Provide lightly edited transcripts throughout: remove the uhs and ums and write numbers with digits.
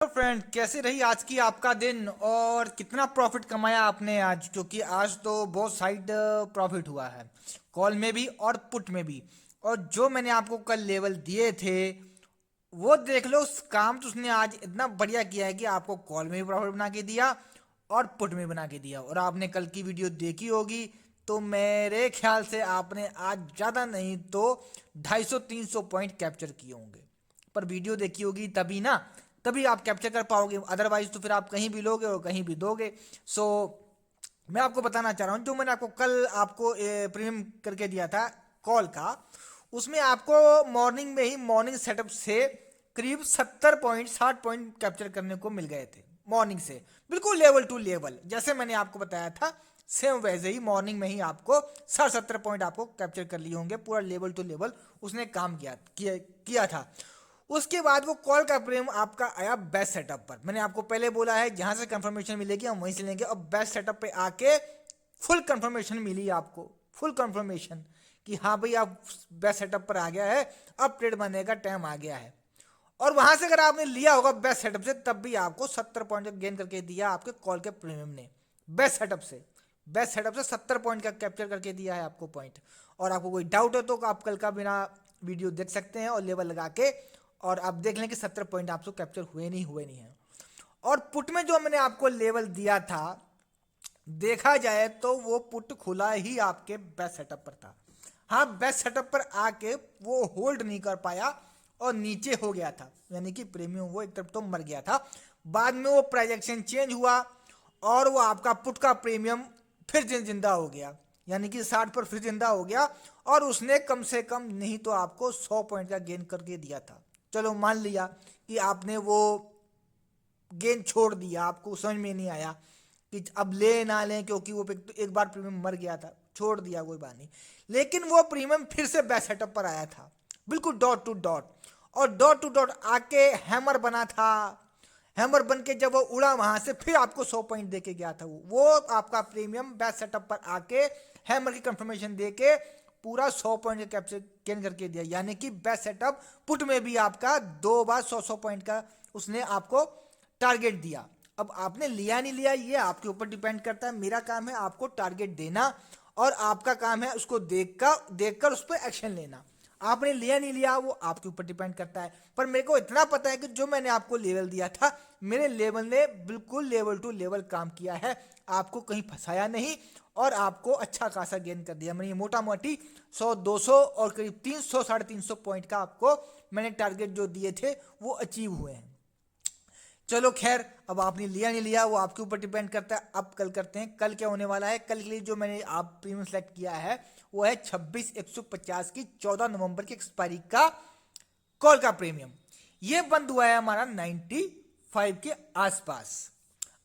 तो फ्रेंड, कैसे रही आज की आपका दिन और कितना प्रॉफिट कमाया आपने आज? क्योंकि आज तो बहुत साइड प्रॉफिट हुआ है, कॉल में भी और पुट में भी। और जो मैंने आपको कल लेवल दिए थे वो देख लो, उस काम तो उसने आज इतना बढ़िया किया है कि आपको कॉल में भी प्रॉफिट बना के दिया और पुट में बना के दिया। और आपने कल की वीडियो देखी होगी तो मेरे ख्याल से आपने आज ज़्यादा नहीं तो 250-300 पॉइंट कैप्चर किए होंगे। पर वीडियो देखी होगी तभी ना, तभी आप कैप्चर कर पाओगे, अदरवाइज तो फिर आप कहीं भी लोगे और कहीं भी दोगे। सो मैं आपको बताना चाह रहा हूँ, जो मैंने आपको कल आपको प्रीमियम करके दिया था कॉल का, उसमें आपको मॉर्निंग में ही मॉर्निंग सेटअप से करीब 70 पॉइंट 60 पॉइंट कैप्चर करने को मिल गए थे मॉर्निंग से, बिल्कुल लेवल टू लेवल जैसे मैंने आपको बताया था। सेम वैसे ही मॉर्निंग में ही आपको 60-70 पॉइंट आपको कैप्चर कर लिए होंगे, पूरा लेवल टू लेवल उसने काम किया था। उसके बाद वो कॉल का प्रीमियम आपका आया बेस्ट सेटअप पर। मैंने आपको पहले बोला है जहां से कंफर्मेशन मिलेगी हम वहीं से लेंगे, और बेस्ट सेटअप पे आके फुल कंफर्मेशन मिली आपको, फुल कंफर्मेशन कि हाँ भाई आप बेस्ट सेटअप पर आ गया है, अब ट्रेड बनने का टाइम आ गया है। और वहां से अगर आपने लिया होगा बेस्ट सेटअप से, तब भी आपको 70 पॉइंट गेन करके दिया आपके कॉल के प्रीमियम ने। बेस्ट सेटअप से, बेस्ट सेटअप से 70 पॉइंट का कैप्चर करके दिया है आपको पॉइंट। और आपको कोई डाउट है तो आप कल का बिना वीडियो देख सकते हैं और लेवल लगा के, और आप देख लें कि 70 पॉइंट आपको कैप्चर हुए नहीं है। और पुट में जो मैंने आपको लेवल दिया था, देखा जाए तो वो पुट खुला ही आपके बेस्ट सेटअप पर था। हाँ, बेस्ट सेटअप पर आके वो होल्ड नहीं कर पाया और नीचे हो गया था, यानी कि प्रीमियम वो एक तरफ तो मर गया था। बाद में वो प्राइजेक्शन चेंज हुआ और वो आपका पुट का प्रीमियम फिर जिंदा हो गया, यानी कि 60 पर फिर जिंदा हो गया। और उसने कम से कम नहीं तो आपको 100 पॉइंट का गेन करके दिया था। चलो मान लिया कि आपने वो गेन छोड़ दिया, आपको समझ में नहीं आया कि अब ले ना लें, क्योंकि वो एक बार प्रीमियम मर गया था, छोड़ दिया, कोई बात नहीं। लेकिन वो प्रीमियम फिर से बेस्ट सेटअप पर आया था, बिल्कुल डॉट टू डॉट, और डॉट टू डॉट आके हैमर बना था। हैमर बन के जब वो उड़ा वहां से, फिर आपको 100 पॉइंट दे के गया था। वो आपका प्रीमियम बेस्ट सेटअप पर आके हैमर की कंफर्मेशन दे के पूरा 100 पॉइंट का कैप्चर गेन करके दिया, यानी कि बेस्ट सेटअप पुट में भी आपका 2 बार 100-100 पॉइंट का उसने आपको टारगेट दिया। अब आपने लिया नहीं लिया ये आपके ऊपर डिपेंड करता है। मेरा काम है आपको टारगेट देना और आपका काम है उसको देखकर उस पर एक्शन लेना। आपने लिया नहीं लिया वो आपके ऊपर डिपेंड करता है। पर मेरे को इतना पता है कि जो मैंने आपको लेवल दिया था, मेरे लेवल ने बिल्कुल लेवल टू लेवल काम किया है, आपको कहीं फंसाया नहीं और आपको अच्छा खासा गेन कर दिया। मैंने मोटा मोटी 100-200 और करीब 300-350 पॉइंट का आपको मैंने टारगेट जो दिए थे वो अचीव हुए हैं। चलो खैर, अब आपने लिया नहीं लिया वो आपके ऊपर डिपेंड करता है। अब कल करते हैं, कल क्या होने वाला है। कल के लिए जो मैंने आप प्रीमियम सेलेक्ट किया है वो है 26/150 की 14 नवंबर की एक्सपायरी का कॉल का प्रीमियम। ये बंद हुआ है हमारा 95 के आसपास।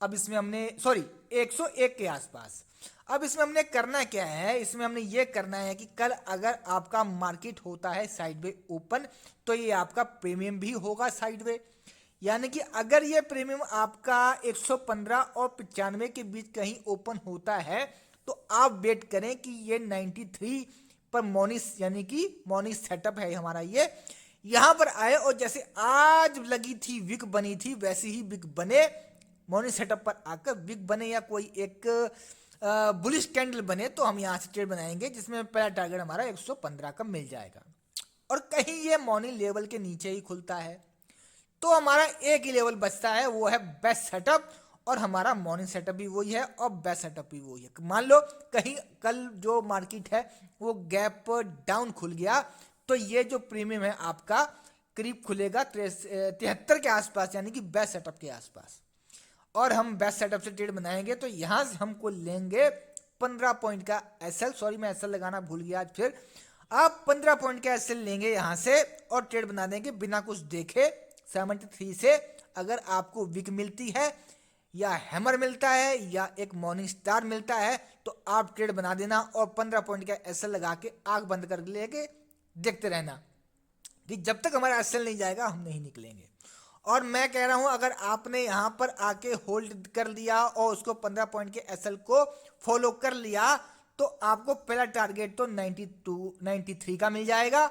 अब इसमें हमने 101 के आसपास। अब इसमें हमने करना क्या है, इसमें हमने ये करना है कि कल अगर आपका मार्केट होता है साइडवे ओपन, तो ये आपका प्रीमियम भी होगा साइडवे। यानी कि अगर ये प्रीमियम आपका 115 और 95 के बीच कहीं ओपन होता है, तो आप वेट करें कि ये 93 पर मॉर्निंग, यानी कि मॉर्निंग सेटअप है हमारा, ये यहां पर आए और जैसे आज लगी थी विक बनी थी वैसे ही विक बने, मॉर्निंग सेटअप पर आकर विक बने या कोई एक बुलिश कैंडल बने, तो हम यहां से ट्रेड बनाएंगे जिसमें पहला टारगेट हमारा 115 का मिल जाएगा। और कहीं ये मॉर्निंग लेवल के नीचे ही खुलता है तो हमारा एक ही लेवल बचता है, वो है बेस्ट सेटअप। और हमारा मॉर्निंग सेटअप भी वही है और बेस्ट सेटअप भी वही है। मान लो कहीं कल जो मार्केट है वो गैप डाउन खुल गया, तो ये जो प्रीमियम है आपका करीब खुलेगा 73 के आसपास, यानी कि बेस्ट सेटअप के आसपास। और हम बेस्ट सेटअप से ट्रेड बनाएंगे तो यहां से हमको लेंगे 15 पॉइंट का एसएल, सॉरी मैं एसएल लगाना भूल गया आज फिर। आप 15 पॉइंट का एसएल लेंगे यहां से और ट्रेड बना देंगे बिना कुछ देखे। 73 से अगर आपको विक मिलती है या हैमर मिलता है या एक मॉर्निंग स्टार मिलता है तो आप ट्रेड बना देना और 15 पॉइंट का एसएल लगा के आंख बंद कर लेके देखते रहना कि जब तक हमारा एसएल नहीं जाएगा हम नहीं निकलेंगे। और मैं कह रहा हूं अगर आपने यहां पर आके होल्ड कर लिया और उसको 15 पॉइंट के एसएल को फॉलो कर लिया, तो आपको पहला टारगेट तो 93 का मिल जाएगा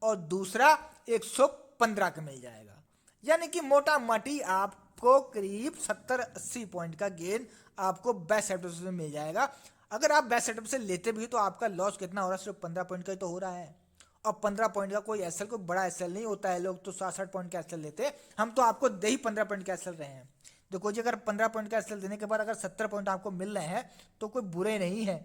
और दूसरा 115 का मिल जाएगा। यानी कि मोटा मोटी आप आपको करीब 70-80 पॉइंट का गेन आपको बेस्ट सेटअप से मिल जाएगा। अगर आप बेस्ट सेटअप से लेते भी तो आपका लॉस कितना हो रहा है, सिर्फ 15 पॉइंट का ही तो हो रहा है। और 15 पॉइंट का कोई एसएल कोई बड़ा एसएल नहीं होता है, लोग तो 60-60 पॉइंट का एसएल लेते हैं। हम तो आपको दे ही 15 पॉइंट का एसएल रहे हैं। देखो जी, अगर 15 पॉइंट का एसएल देने के बाद अगर 70 पॉइंट आपको मिल रहे हैं तो कोई बुरे नहीं है।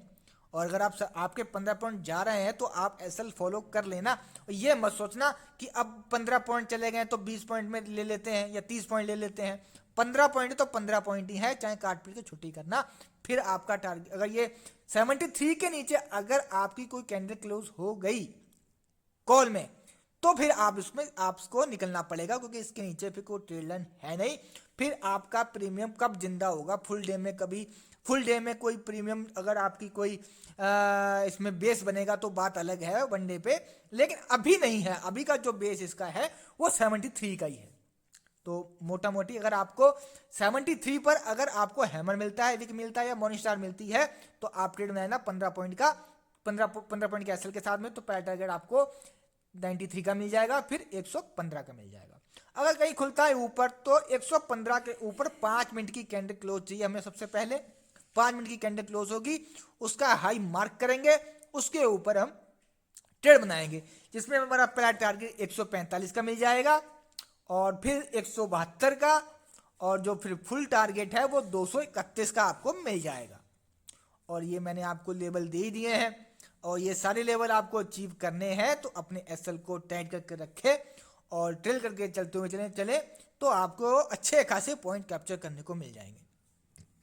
और अगर आपके 15 पॉइंट जा रहे हैं तो आप एसएल फॉलो कर लेना। और ये मत सोचना कि अब 15 पॉइंट चले गए तो 20 पॉइंट में ले लेते हैं या 30 पॉइंट ले लेते हैं। 15 पॉइंट तो 15 पॉइंट ही है, चाहे काट पीट के छुट्टी करना। फिर आपका टारगेट अगर ये 73 के नीचे अगर आपकी कोई कैंडल क्लोज हो गई कॉल में तो फिर आप इसमें आपको निकलना पड़ेगा, क्योंकि इसके नीचे फिर कोई ट्रेड लाइन है नहीं। फिर आपका प्रीमियम कब जिंदा होगा, फुल डे में कभी फुल डे में कोई प्रीमियम अगर आपकी कोई इसमें बेस बनेगा तो बात अलग है वन डे पे, लेकिन अभी नहीं है। अभी का जो बेस इसका है वो 73 का ही है। तो मोटा मोटी अगर आपको 73 पर अगर आपको हैमर मिलता है, विक मिलता है या मॉर्निंग स्टार मिलती है तो आप ट्रेड बनाए ना 15 पॉइंट का 15 पॉइंट के एसएल के साथ में, तो पहला टारगेट आपको 93 का मिल जाएगा, फिर 115 का मिल जाएगा। अगर कहीं खुलता है ऊपर तो 115 के ऊपर 5 मिनट की कैंडल क्लोज चाहिए हमें। सबसे पहले 5 मिनट की कैंडल क्लोज होगी, उसका हाई मार्क करेंगे, उसके ऊपर हम ट्रेड बनाएंगे, जिसमें हमारा पहला टारगेट 145 का मिल जाएगा और फिर 172 का, और जो फिर फुल टारगेट है वो 231 का आपको मिल जाएगा। और ये मैंने आपको लेवल दे ही दिए हैं, और ये सारे लेवल आपको अचीव करने हैं तो अपने एसएल को टाइट करके रखे और ट्रेल करके चलते हुए चले तो आपको अच्छे खासे पॉइंट कैप्चर करने को मिल जाएंगे।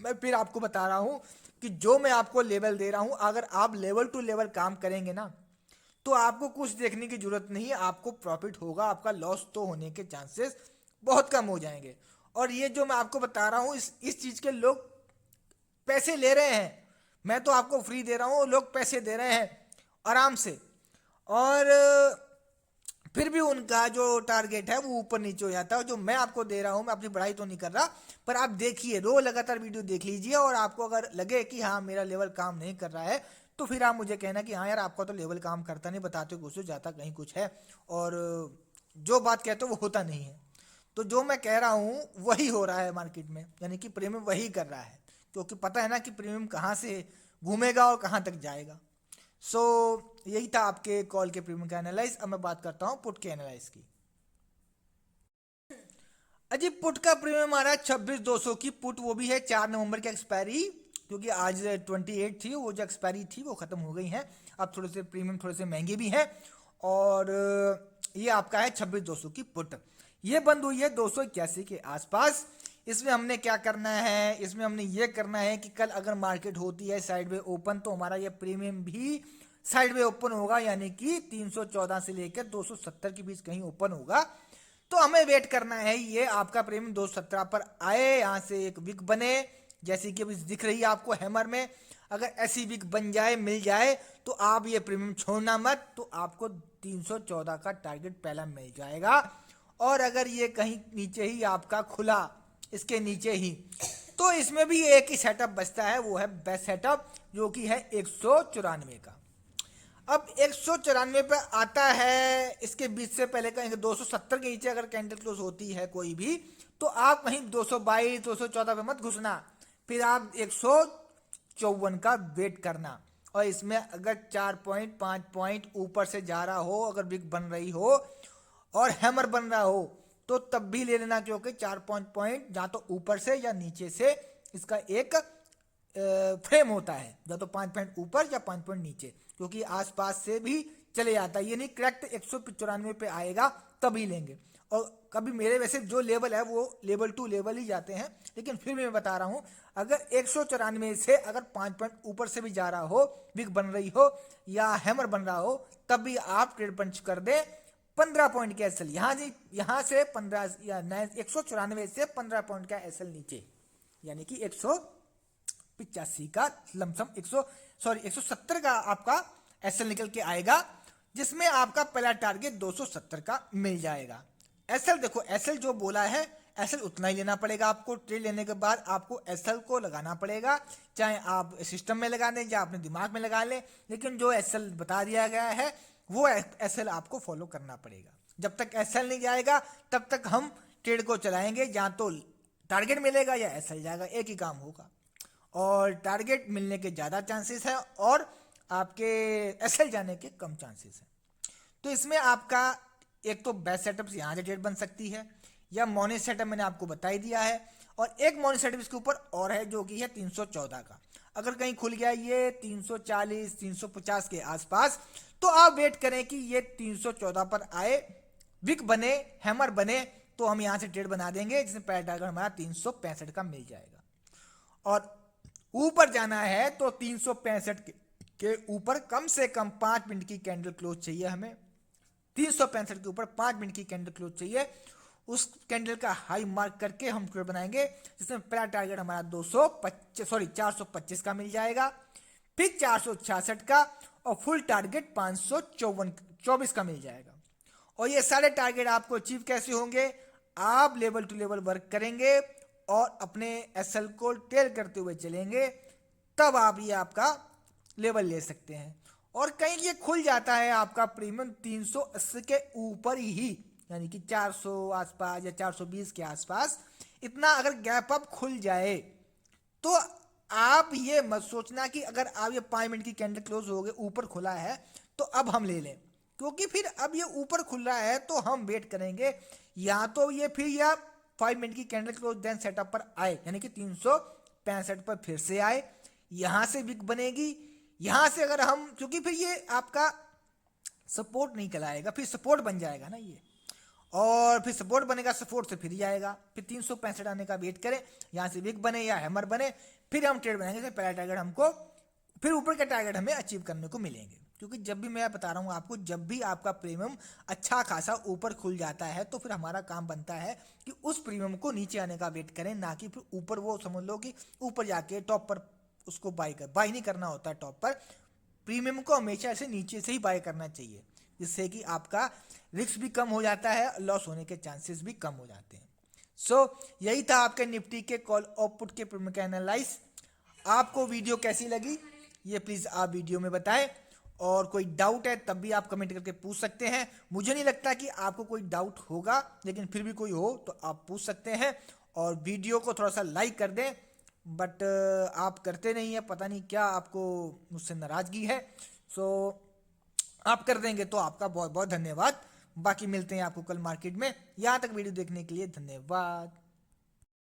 मैं फिर आपको बता रहा हूँ कि जो मैं आपको लेवल दे रहा हूँ, अगर आप लेवल टू लेवल काम करेंगे ना तो आपको कुछ देखने की जरूरत नहीं है, आपको प्रॉफिट होगा, आपका लॉस तो होने के चांसेस बहुत कम हो जाएंगे। और ये जो मैं आपको बता रहा हूँ इस चीज़ के लोग पैसे ले रहे हैं, मैं तो आपको फ्री दे रहा हूँ, लोग पैसे दे रहे हैं आराम से, और फिर भी उनका जो टारगेट है वो ऊपर नीचे हो जाता है। जो मैं आपको दे रहा हूँ, मैं अपनी पढ़ाई तो नहीं कर रहा, पर आप देखिए, रोज लगातार वीडियो देख लीजिए, और आपको अगर लगे कि हाँ मेरा लेवल काम नहीं कर रहा है तो फिर आप मुझे कहना कि हाँ यार आपका तो लेवल काम करता नहीं, बताते कुछ हो जाता कहीं कुछ है, और जो बात कहते हो वो होता नहीं है। तो जो मैं कह रहा हूँ वही हो रहा है मार्केट में, यानी कि प्रीमियम वही कर रहा है, क्योंकि पता है ना कि प्रीमियम कहाँ से घूमेगा और कहाँ तक जाएगा। सो यही था आपके कॉल के प्रीमियम का एनालाइज। अब मैं बात करता हूँ पुट के एनालाइज की। अजी पुट का प्रीमियम आ रहा है 26,200 की पुट, वो भी है 4 नवंबर की एक्सपायरी, क्योंकि आज 28 थी, वो जो एक्सपायरी थी वो खत्म हो गई है। अब थोड़े से प्रीमियम थोड़े से महंगे भी हैं, और ये आपका है 26,200 की पुट। ये बंद हुई है 281 के आसपास। इसमें हमने क्या करना है, इसमें हमने ये करना है कि कल अगर मार्केट होती है साइड वे ओपन तो हमारा ये प्रीमियम भी साइड वे ओपन होगा, यानी कि 314 से लेकर 270 के बीच कहीं ओपन होगा। तो हमें वेट करना है ये आपका प्रीमियम 217 पर आए, यहाँ से एक विक बने, जैसी कि अभी दिख रही है आपको हैमर में। अगर ऐसी विक बन जाए, मिल जाए, तो आप ये प्रीमियम छोड़ना मत, तो आपको 314 का टारगेट पहला मिल जाएगा। और अगर ये कहीं नीचे ही आपका खुला, इसके नीचे ही, तो इसमें भी एक ही सेटअप बचता है, वो है बेस्ट सेटअप, जो कि है 194 का। अब 194 पे आता है, इसके बीच से पहले कहेंगे 270 के नीचे अगर कैंडल क्लोज होती है कोई भी, तो आप कहीं 222 214 पे मत घुसना, फिर आप 154 का वेट करना। और इसमें अगर 4 पॉइंट 5 पॉइंट ऊपर से जा रहा हो, अगर बिग बन रही हो और हैमर बन रहा हो, तो तब भी ले लेना, क्योंकि 4 पॉइंट या तो ऊपर से या नीचे से इसका एक फ्रेम होता है, या तो 5 पॉइंट ऊपर या 5 पॉइंट नीचे, क्योंकि आसपास से भी चले जाता है। ये नहीं करेक्ट 195 पे आएगा तभी लेंगे। और कभी मेरे वैसे जो लेवल है वो लेवल टू लेवल ही जाते हैं, लेकिन फिर भी मैं बता रहा हूँ, अगर 194 से अगर 5 पॉइंट ऊपर से भी जा रहा हो, बिग बन रही हो या हैमर बन रहा हो, तब भी आप ट्रेड पंच कर दे 15 पॉइंट का एसएल यहाँ से 15 या 194 से 15 पॉइंट का एसएल नीचे, यानी कि 185 का लमसम 170 का आपका एसएल निकल के आएगा, जिसमें आपका पहला टारगेट 270 का मिल जाएगा। एसएल देखो, एसएल जो बोला है एसएल उतना ही लेना पड़ेगा आपको। ट्रेड लेने के बाद आपको एसएल को लगाना पड़ेगा, चाहे आप सिस्टम में लगा लें या अपने दिमाग में लगा लें, लेकिन जो एसएल बता दिया गया है वो एसएल आपको फॉलो करना पड़ेगा। जब तक एसएल नहीं जाएगा तब तक हम ट्रेड को चलाएंगे, या तो टारगेट मिलेगा या एसएल जाएगा, एक ही काम होगा। और टारगेट मिलने के ज़्यादा चांसेस है और आपके एसएल जाने के कम चांसेस है। तो इसमें आपका एक तो बेस्ट सेटअप यहाँ से ट्रेड बन सकती है, या मॉर्निंग सेटअप मैंने आपको बता ही दिया है। और एक मॉर्निंग सेटअप इसके ऊपर और है जो कि है 314 का। अगर कहीं खुल गया ये 340 350 के आसपास, तो आप वेट करें कि ये 314 पर आए, विक बने, हैमर बने, तो हम यहाँ से ट्रेड बना देंगे, जिसमें पहला टारगेट हमारा 365 का मिल जाएगा। और ऊपर जाना है तो 365 के ऊपर कम से कम 5 मिनट की कैंडल क्लोज चाहिए हमें। 365 के ऊपर 5 मिनट की कैंडल क्लोज चाहिए। उस कैंडल का हाई मार्क करके हम ट्रेड बनाएंगे, जिसमें पहला टारगेट हमारा 425 का मिल जाएगा, फिर 466 का, और फुल टारगेट 524 का मिल जाएगा। और ये सारे टारगेट आपको अचीव कैसे होंगे? आप लेवल टू लेवल वर्क करेंगे और अपने एसएल को टेल करते हुए चलेंगे, तब आप ये आपका लेवल ले सकते हैं। और कहीं ये खुल जाता है आपका प्रीमियम 380 के ऊपर ही, यानी कि 400 आसपास या 420 के आसपास, इतना अगर गैप अप खुल जाए, तो आप ये मत सोचना कि अगर आप ये 5 मिनट की कैंडल क्लोज हो गए, ऊपर खुला है तो अब हम ले लें, क्योंकि फिर अब ये ऊपर खुल रहा है तो हम वेट करेंगे, या तो ये फिर या 5 मिनट की कैंडल क्लोज देन सेटअप पर आए, यानी कि 365 पर फिर से आए, यहां से विक बनेगी, यहां से अगर हम, क्योंकि फिर ये आपका सपोर्ट नहीं कहलाएगा, फिर सपोर्ट बन जाएगा ना ये, और फिर सपोर्ट बनेगा, सपोर्ट से फिर जाएगा, फिर 365 आने का वेट करें, यहाँ से विक बने या हैमर बने, फिर हम ट्रेड बनाएंगे। पहला टारगेट हमको, फिर ऊपर का टारगेट हमें अचीव करने को मिलेंगे। क्योंकि जब भी मैं बता रहा हूँ आपको, जब भी आपका प्रीमियम अच्छा खासा ऊपर खुल जाता है, तो फिर हमारा काम बनता है कि उस प्रीमियम को नीचे आने का वेट करें, ना कि फिर ऊपर, वो समझ लो कि ऊपर जाके टॉप पर उसको बाई नहीं करना होता है। टॉप पर प्रीमियम को हमेशा ऐसे नीचे से ही बाय करना चाहिए, जिससे कि आपका रिस्क भी कम हो जाता है, लॉस होने के चांसेस भी कम हो जाते हैं। यही था आपके निफ्टी के कॉल और पुट के प्रीमियम का एनालाइज। आपको वीडियो कैसी लगी ये प्लीज़ आप वीडियो में बताएं, और कोई डाउट है तब भी आप कमेंट करके पूछ सकते हैं। मुझे नहीं लगता कि आपको कोई डाउट होगा, लेकिन फिर भी कोई हो तो आप पूछ सकते हैं। और वीडियो को थोड़ा सा लाइक कर दें, बट आप करते नहीं है, पता नहीं क्या आपको मुझसे नाराज़गी है। आप कर देंगे तो आपका बहुत बहुत धन्यवाद। बाकी मिलते हैं आपको कल मार्केट में। यहाँ तक वीडियो देखने के लिए धन्यवाद।